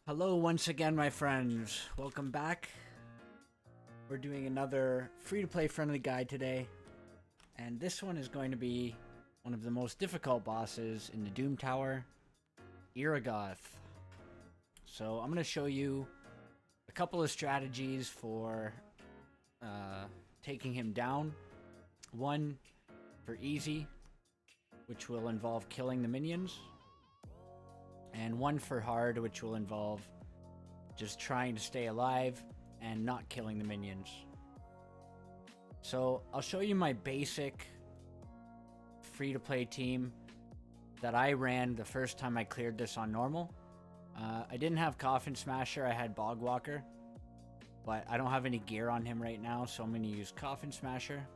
Hello once again, my friends. Welcome back. We're doing another free-to-play friendly guide today, and this one is going to be one of the most difficult bosses in the Doom Tower, Iragoth. So I'm going to show you a couple of strategies for taking him down. One for easy, which will involve killing the minions, and one for hard, which will involve just trying to stay alive and not killing the minions. So I'll show you my basic free-to-play team that I ran the first time I cleared this on normal. I didn't have Coffin Smasher, I had Bog Walker, but I don't have any gear on him right now, so I'm going to use Coffin Smasher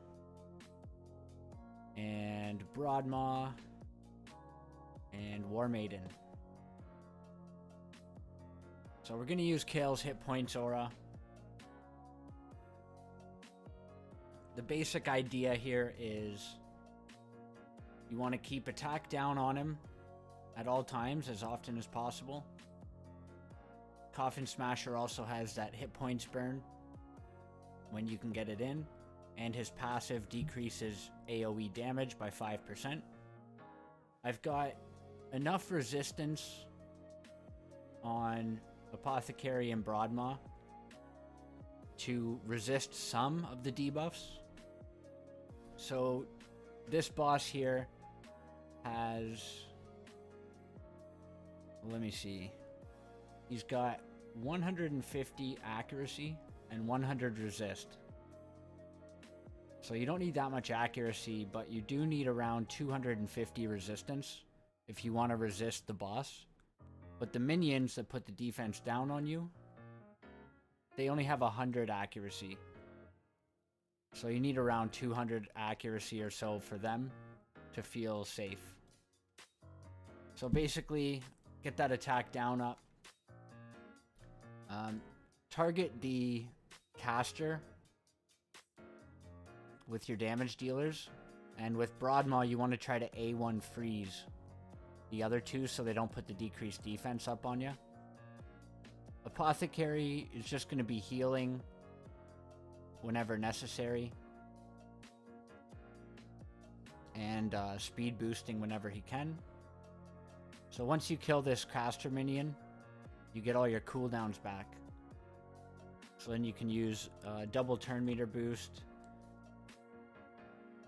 and Broadmaw and War Maiden. So we're going to use Kale's Hit Points Aura. The basic idea here is you want to keep attack down on him at all times, as often as possible. Coffin Smasher also has that hit points burn when you can get it in, and his passive decreases AoE damage by 5%. I've got enough resistance on Apothecary and Broadmaw to resist some of the debuffs. So this boss here has, let me see, he's got 150 accuracy and 100 resist. So you don't need that much accuracy, but you do need around 250 resistance if you want to resist the boss. But the minions that put the defense down on you, they only have 100 accuracy. So you need around 200 accuracy or so for them to feel safe. So basically, get that attack down up. Target the caster with your damage dealers. And with Broadmaw, you want to try to A1 freeze the other two so they don't put the decreased defense up on you. Apothecary is just going to be healing whenever necessary, and speed boosting whenever he can. So once you kill this caster minion, you get all your cooldowns back. So then you can use double turn meter boost,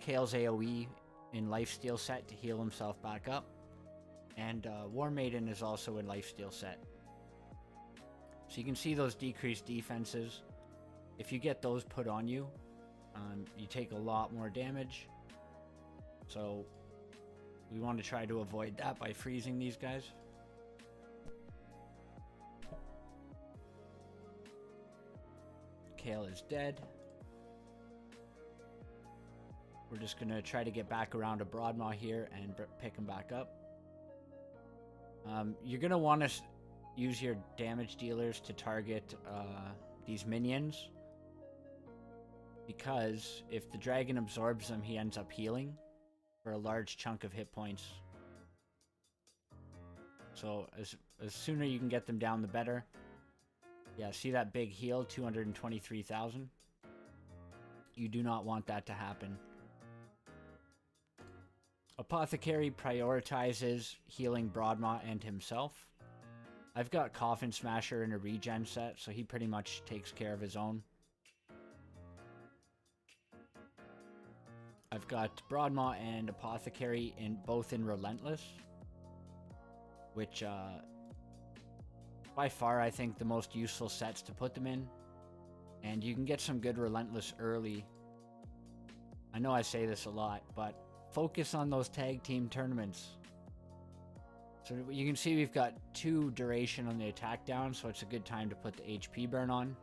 Kale's AoE in lifesteal set to heal himself back up, and War Maiden is also in lifesteal set. So you can see those decreased defenses. If you get those put on you, you take a lot more damage. So we want to try to avoid that by freezing these guys. Kale is dead. We're just going to try to get back around to Broadmaw here and pick him back up. You're going to want to use your damage dealers to target these minions, because if the dragon absorbs them, he ends up healing for a large chunk of hit points. So as sooner you can get them down, the better. Yeah, see that big heal, 223,000? You do not want that to happen. Apothecary prioritizes healing Broadmaw and himself. I've got Coffin Smasher in a regen set, so he pretty much takes care of his own. I've got Broadmaw and Apothecary both in Relentless, which by far I think the most useful sets to put them in. And you can get some good Relentless early. I know I say this a lot, but focus on those tag team tournaments. So you can see we've got 2 duration on the attack down, so it's a good time to put the HP burn on.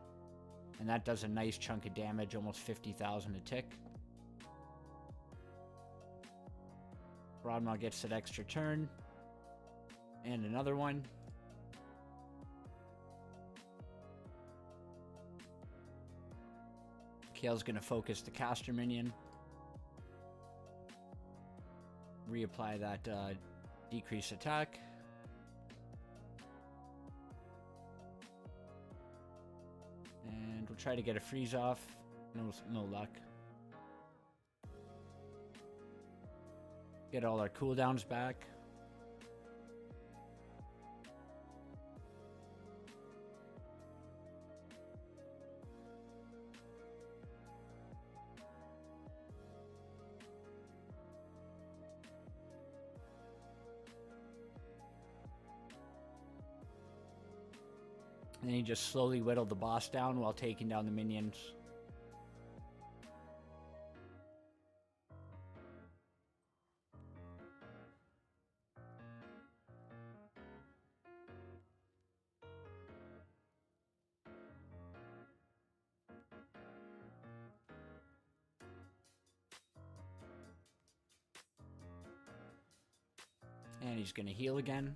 And that does a nice chunk of damage, almost 50,000 a tick. Broadmaw gets that extra turn. And another one. Kale's going to focus the caster minion. Reapply that decrease attack. we'll try to get a freeze off. No luck. Get all our cooldowns back. And then you just slowly whittle the boss down while taking down the minions. And he's going to heal again.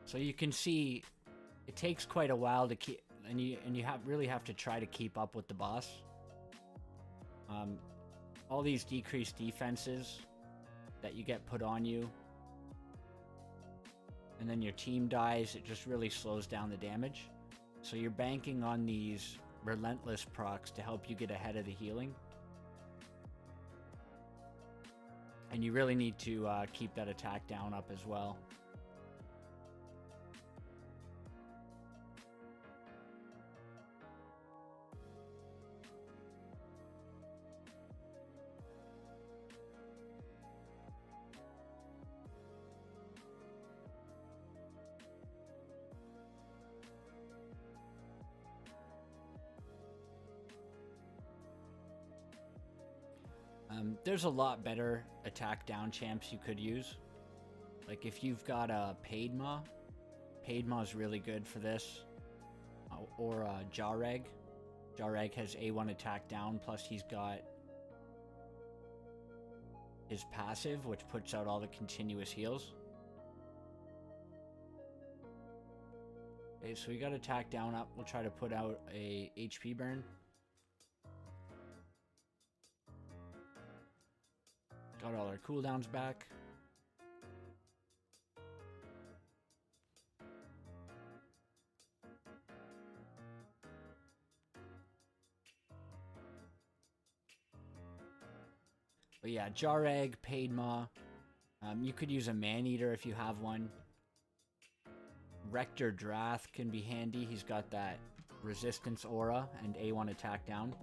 So you can see it takes quite a while to keep, and you really have to try to keep up with the boss. All these decreased defenses that you get put on you, and then your team dies, it just really slows down the damage. So you're banking on these relentless procs to help you get ahead of the healing. And you really need to keep that attack down up as well. There's a lot better attack down champs you could use. Like if you've got a Padma is really good for this. Or Jareg. Jareg has A1 attack down, plus he's got his passive, which puts out all the continuous heals. Okay, so we got attack down up. We'll try to put out a HP burn. Got all our cooldowns back. But yeah, Jareg, Padma. You could use a Man-Eater if you have one. Rector Drath can be handy. He's got that resistance aura and A1 attack down.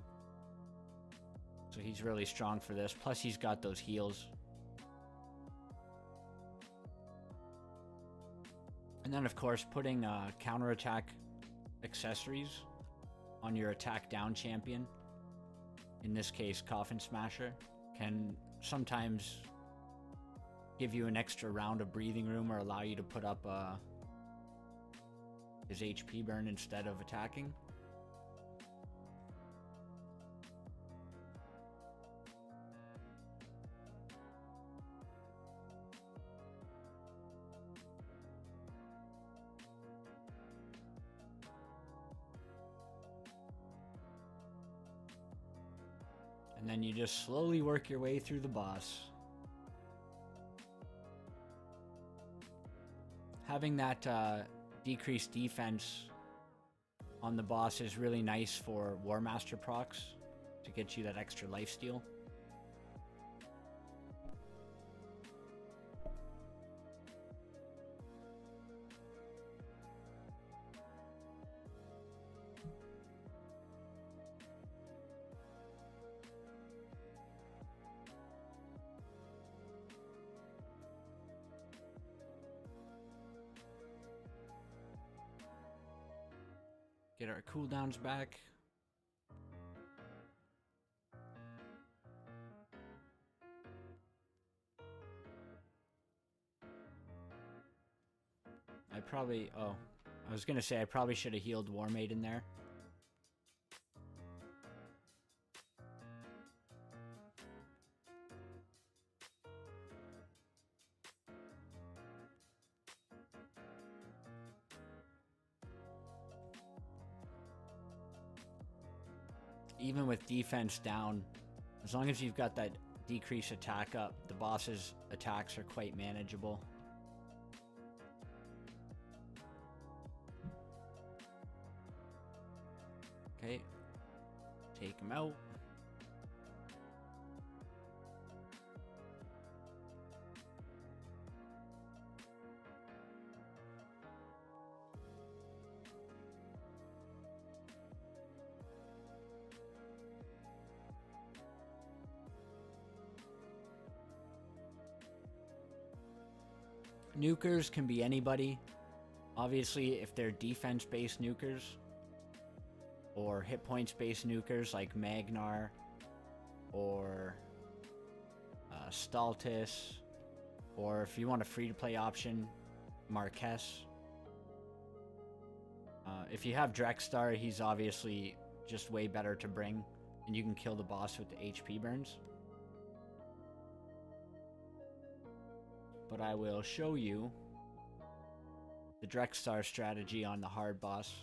So he's really strong for this. Plus he's got those heals. And then of course putting counterattack accessories on your attack down champion, in this case Coffin Smasher, can sometimes give you an extra round of breathing room or allow you to put up his HP burn instead of attacking. And then you just slowly work your way through the boss. Having that decreased defense on the boss is really nice for War Master procs to get you that extra lifesteal. Get our cooldowns back. I was gonna say I probably should have healed War Maiden there. Even with defense down, as long as you've got that decreased attack up, the boss's attacks are quite manageable. Okay. Take him out. Nukers can be anybody. Obviously, if they're defense-based nukers or hit points-based nukers like Magnar or Staltis, or if you want a free-to-play option, Marquez. If you have Drexstar, he's obviously just way better to bring, and you can kill the boss with the HP burns. But I will show you the Drexstar strategy on the hard boss.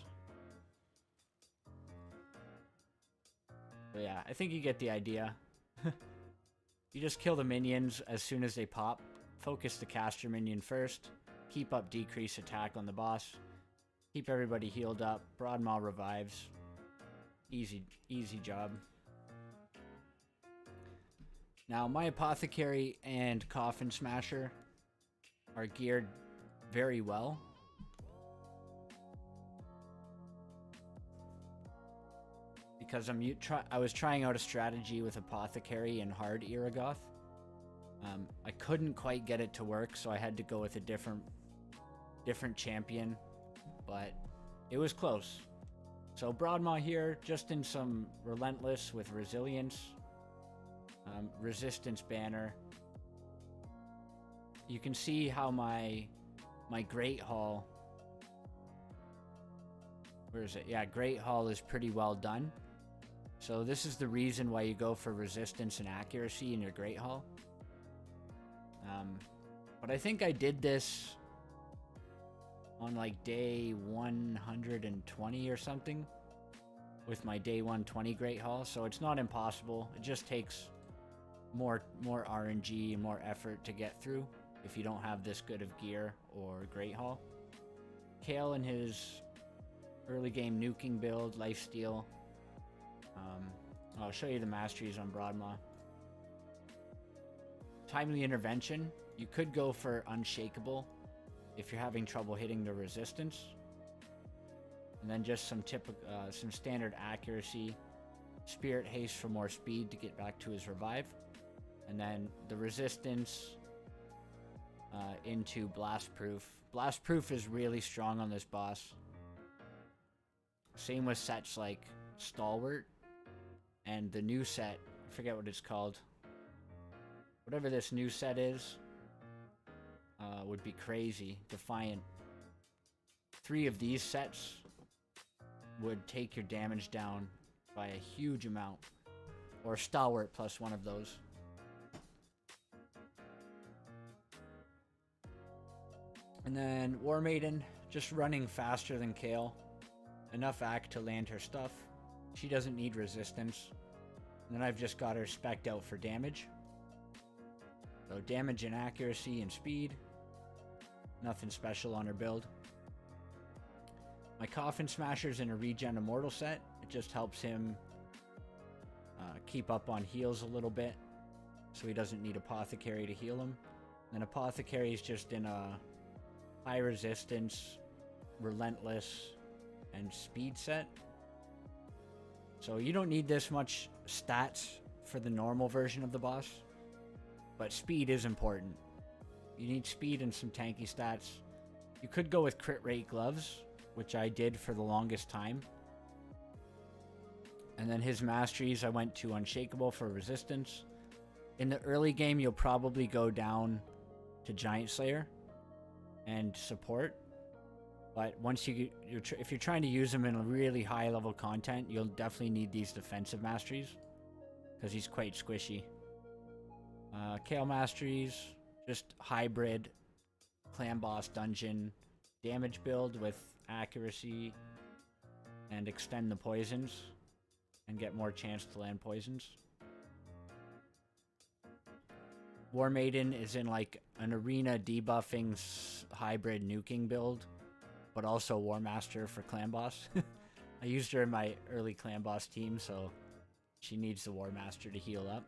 But yeah, I think you get the idea. You just kill the minions as soon as they pop. Focus the caster minion first. Keep up decrease attack on the boss. Keep everybody healed up. Broadmaw revives. Easy job. Now, my Apothecary and Coffin Smasher are geared very well. Because I was trying out a strategy with Apothecary and hard Iragoth. I couldn't quite get it to work, so I had to go with a different champion, but it was close. So Broadmaw here, just in some Relentless with Resilience, Resistance Banner. You can see how my Great Hall, where is it? Yeah, Great Hall is pretty well done. So this is the reason why you go for resistance and accuracy in your Great Hall. But I think I did this on like day 120 or something with my day 120 Great Hall. So it's not impossible. It just takes more RNG and more effort to get through if you don't have this good of gear or Great Hall. Kale in his early game nuking build, lifesteal. I'll show you the masteries on Broadmaw. Timely intervention. You could go for unshakable if you're having trouble hitting the resistance. And then just some standard accuracy. Spirit haste for more speed to get back to his revive. And then the resistance into blast proof. Blast proof is really strong on this boss. Same with sets like Stalwart. And the new set, I forget what it's called. Whatever this new set is, would be crazy. Defiant. 3 of these sets would take your damage down by a huge amount. Or Stalwart plus one of those. And then War Maiden, just running faster than Kale. Enough act to land her stuff. She doesn't need resistance. And then I've just got her spec'd out for damage. So damage and accuracy and speed. Nothing special on her build. My Coffin Smasher's in a regen immortal set. It just helps him keep up on heals a little bit. So he doesn't need Apothecary to heal him. And then Apothecary's just in a high resistance, relentless, and speed set. So you don't need this much stats for the normal version of the boss, but speed is important. You need speed and some tanky stats. You could go with crit rate gloves, which I did for the longest time. And then his masteries, I went to unshakable for resistance. In the early game, you'll probably go down to Giant Slayer and support. But once if you're trying to use him in a really high level content, you'll definitely need these defensive masteries because he's quite squishy. Kale masteries, just hybrid clan boss dungeon damage build with accuracy and extend the poisons and get more chance to land poisons. War Maiden is in like an arena debuffing hybrid nuking build, but also War Master for clan boss. I used her in my early clan boss team, so she needs the War Master to heal up.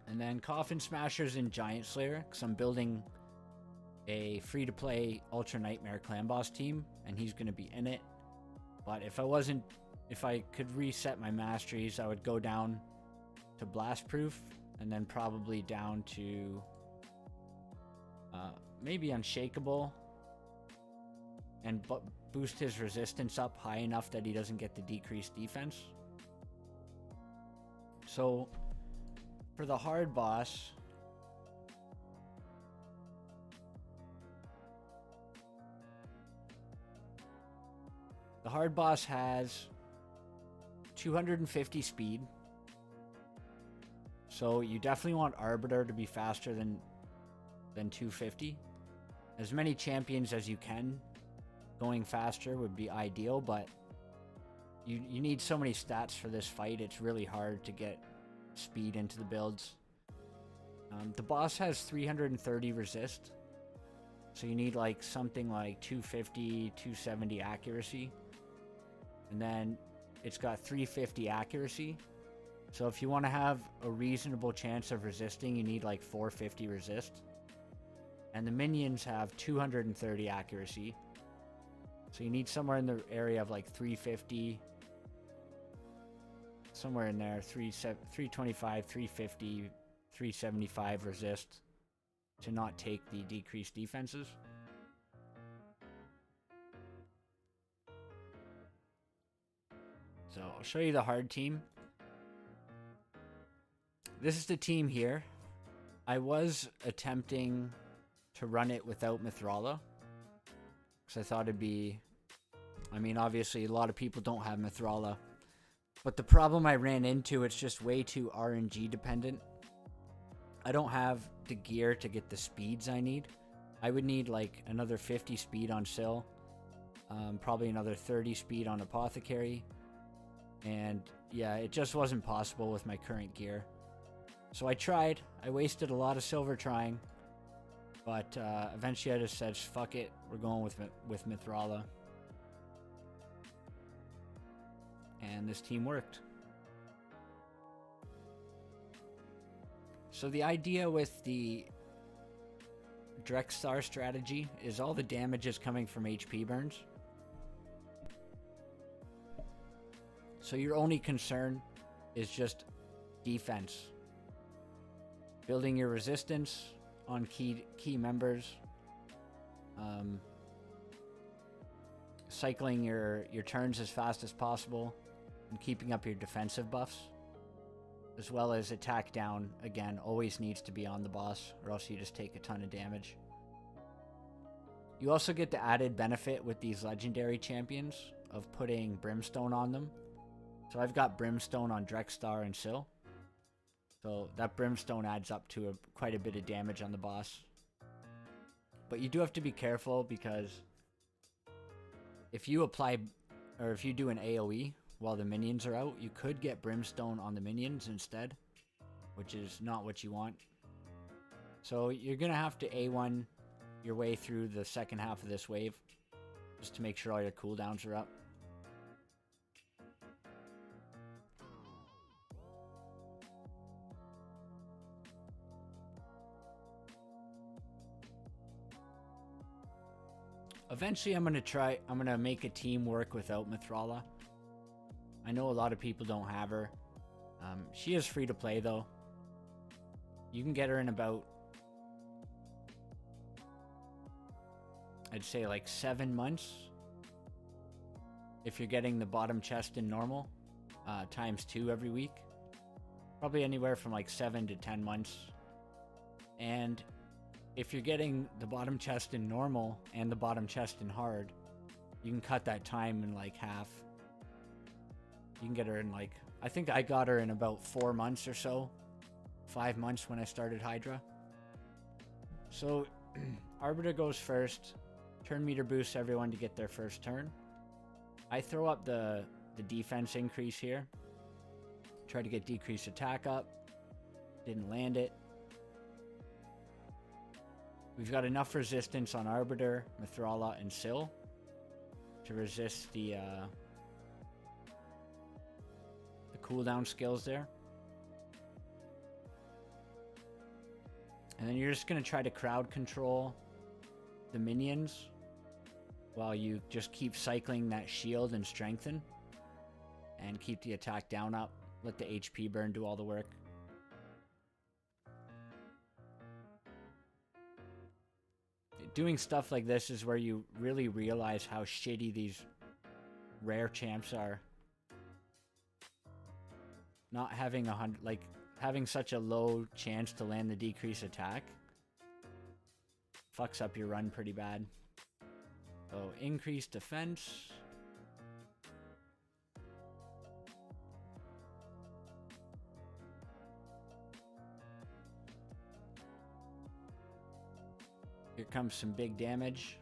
And then Coffin Smashers and Giant Slayer, because I'm building a free-to-play Ultra Nightmare clan boss team, and he's going to be in it. But if I could reset my masteries, I would go down to Blast Proof, and then probably down to maybe Unshakable, and boost his resistance up high enough that he doesn't get the decreased defense. So for the hard boss, has 250 speed. So you definitely want Arbiter to be faster than 250. As many champions as you can going faster would be ideal, but you need so many stats for this fight, it's really hard to get speed into the builds. The boss has 330 resist, so you need like something like 250, 270 accuracy. And then it's got 350 accuracy. So if you want to have a reasonable chance of resisting, you need like 450 resist. And the minions have 230 accuracy. So you need somewhere in the area of like 350. Somewhere in there, 325, 350, 375 resist to not take the decreased defenses. So I'll show you the hard team. This is the team here. I was attempting to run it without Mithrala, because I thought it'd be... I mean, obviously, a lot of people don't have Mithrala. But the problem I ran into, it's just way too RNG dependent. I don't have the gear to get the speeds I need. I would need like another 50 speed on Syl. Probably another 30 speed on Apothecary. And yeah, it just wasn't possible with my current gear. So I tried. I wasted a lot of silver trying. But eventually I just said, fuck it. We're going with Mithrala. And this team worked. So the idea with the Drexstar strategy is all the damage is coming from HP burns. So your only concern is just defense. Building your resistance on key members. Cycling your turns as fast as possible. And keeping up your defensive buffs. As well as attack down, again, always needs to be on the boss, or else you just take a ton of damage. You also get the added benefit with these legendary champions of putting Brimstone on them. So I've got Brimstone on Drexstar and Syl. So that Brimstone adds up to quite a bit of damage on the boss. But you do have to be careful, because if you apply, or if you do an AoE while the minions are out, you could get Brimstone on the minions instead, which is not what you want. So you're going to have to A1 your way through the second half of this wave, just to make sure all your cooldowns are up. Eventually I'm going to make a team work without Mithrala. I know a lot of people don't have her. She is free to play though. You can get her in about, I'd say like 7 months. If you're getting the bottom chest in normal, ×2 every week. Probably anywhere from like 7 to 10 months. And if you're getting the bottom chest in normal and the bottom chest in hard, you can cut that time in like half. You can get her in like, I think I got her in about 4 months or so. 5 months when I started Hydra. So Arbiter goes first. Turn meter boosts everyone to get their first turn. I throw up the defense increase here. Try to get decreased attack up. Didn't land it. We've got enough resistance on Arbiter, Mithrala, and Syl to resist the cooldown skills there. And then you're just going to try to crowd control the minions while you just keep cycling that shield and strengthen. And keep the attack down up. Let the HP burn do all the work. Doing stuff like this is where you really realize how shitty these rare champs are. Not having having such a low chance to land the decrease attack fucks up your run pretty bad. So increase defense. Here comes some big damage.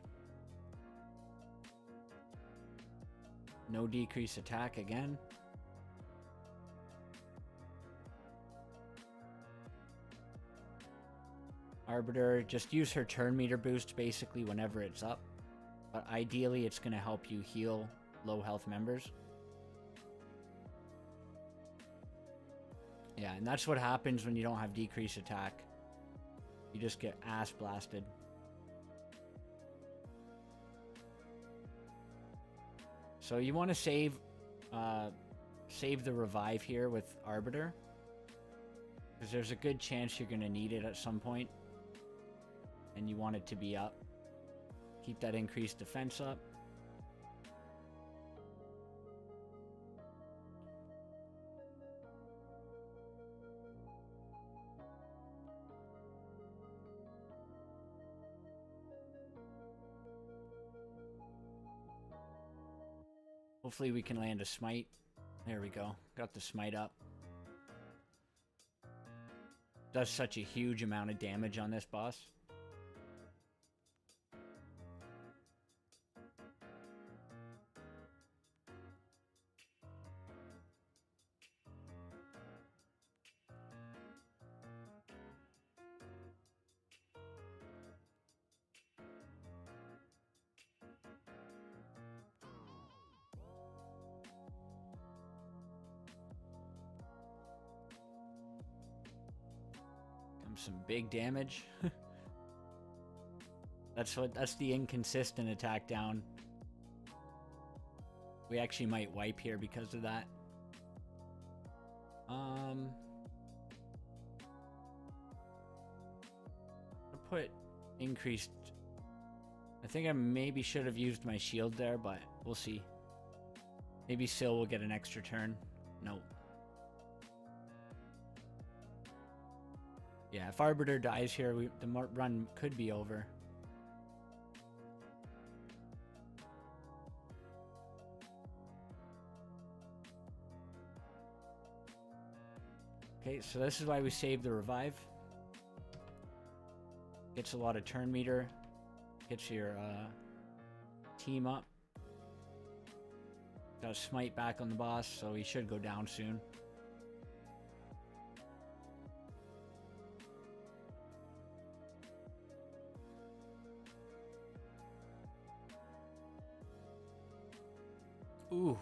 No decrease attack again. Arbiter, just use her turn meter boost basically whenever it's up. But ideally it's going to help you heal low health members. Yeah, and that's what happens when you don't have decrease attack. You just get ass blasted. So you want to save the revive here with Arbiter, because there's a good chance you're going to need it at some point, and you want it to be up. Keep that increased defense up. Hopefully we can land a smite. There we go. Got the smite up. Does such a huge amount of damage on this boss. Some big damage. That's the inconsistent attack down. We actually might wipe here because of that. I'll put increased. I think I maybe should have used my shield there, but we'll see. Maybe Syl will get an extra turn. Nope. Yeah, if Arbiter dies here, the run could be over. Okay, so this is why we saved the revive. Gets a lot of turn meter. Gets your team up. Got a smite back on the boss, so he should go down soon. Ooh.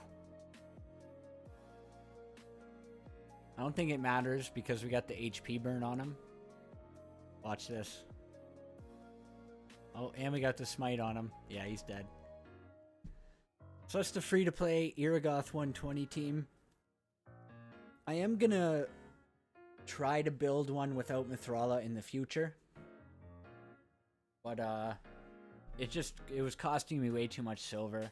I don't think it matters because we got the HP burn on him. Watch this. Oh, and we got the smite on him. Yeah, he's dead. So that's the free-to-play Iragoth 120 team. I am gonna try to build one without Mithrala in the future. But, it was costing me way too much silver.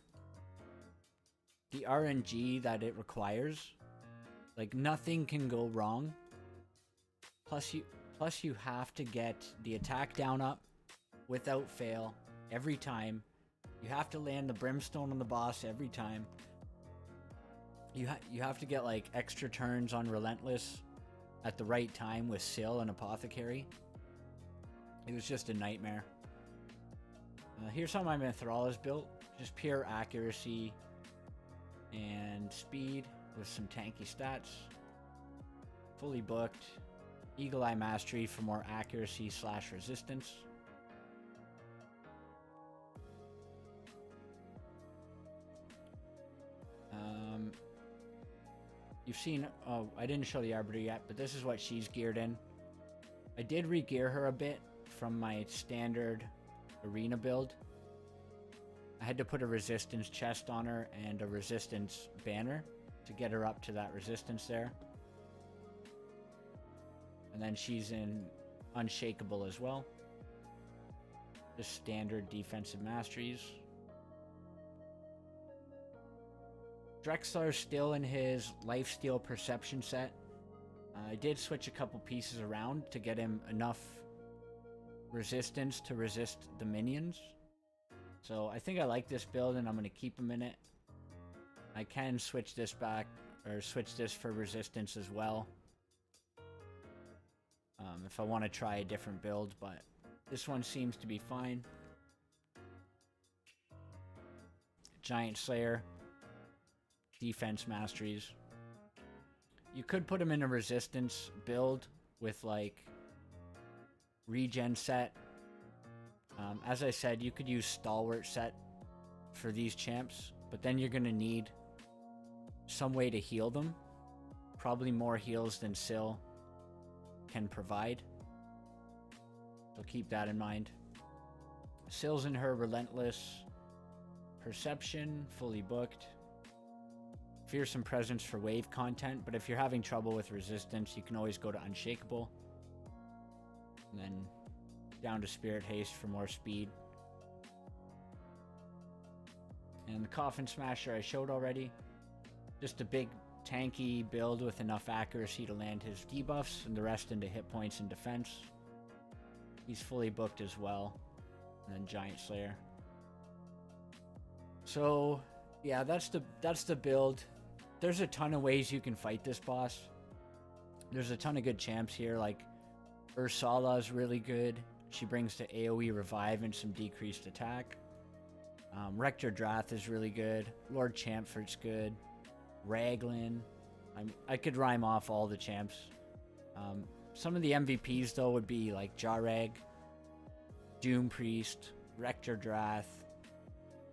The RNG that it requires, like, nothing can go wrong. Plus you have to get the attack down up without fail every time. You have to land the brimstone on the boss every time. You have to get like extra turns on Relentless at the right time with Syl and Apothecary. It was just a nightmare. Here's how my Mithrala is built. Just pure accuracy and speed with some tanky stats. Fully booked. Eagle Eye Mastery for more accuracy / resistance. you've seen, oh, I didn't show the Arbiter yet, but this is what she's geared in. I did re-gear her a bit from my standard arena build. I had to put a resistance chest on her and a resistance banner to get her up to that resistance there. And then she's in Unshakable as well. Just standard defensive masteries. Drexler's still in his lifesteal perception set. I did switch a couple pieces around to get him enough resistance to resist the minions. So I think I like this build and I'm going to keep him in it. I can switch this back, or switch this for resistance as well. If I want to try a different build, but this one seems to be fine. Giant Slayer. Defense masteries. You could put him in a resistance build with like regen set. As I said, you could use stalwart set for these champs, but then you're going to need some way to heal them. Probably more heals than Syl can provide. So keep that in mind. Syl's in her relentless perception, fully booked. Fearsome presence for wave content, but if you're having trouble with resistance, you can always go to Unshakable. And then down to Spirit Haste for more speed. And the Coffin Smasher I showed already. Just a big tanky build with enough accuracy to land his debuffs and the rest into hit points and defense. He's fully booked as well. And then Giant Slayer. So yeah, that's the build. There's a ton of ways you can fight this boss. There's a ton of good champs here, like Ursala is really good. She brings the AoE revive and some decreased attack. Rector Drath is really good. Lord Champfort's good. Raglan. I could rhyme off all the champs. Some of the MVPs though would be like Jareg, Doom Priest, Rector Drath,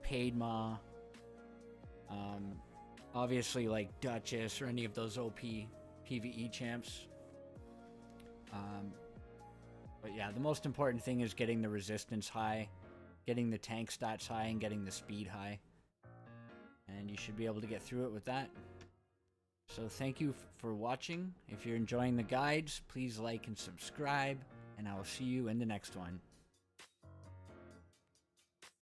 Padma. Obviously like Duchess or any of those OP PvE champs. But yeah, the most important thing is getting the resistance high, getting the tank stats high, and getting the speed high. And you should be able to get through it with that. So thank you for watching. If you're enjoying the guides, please like and subscribe, and I will see you in the next one.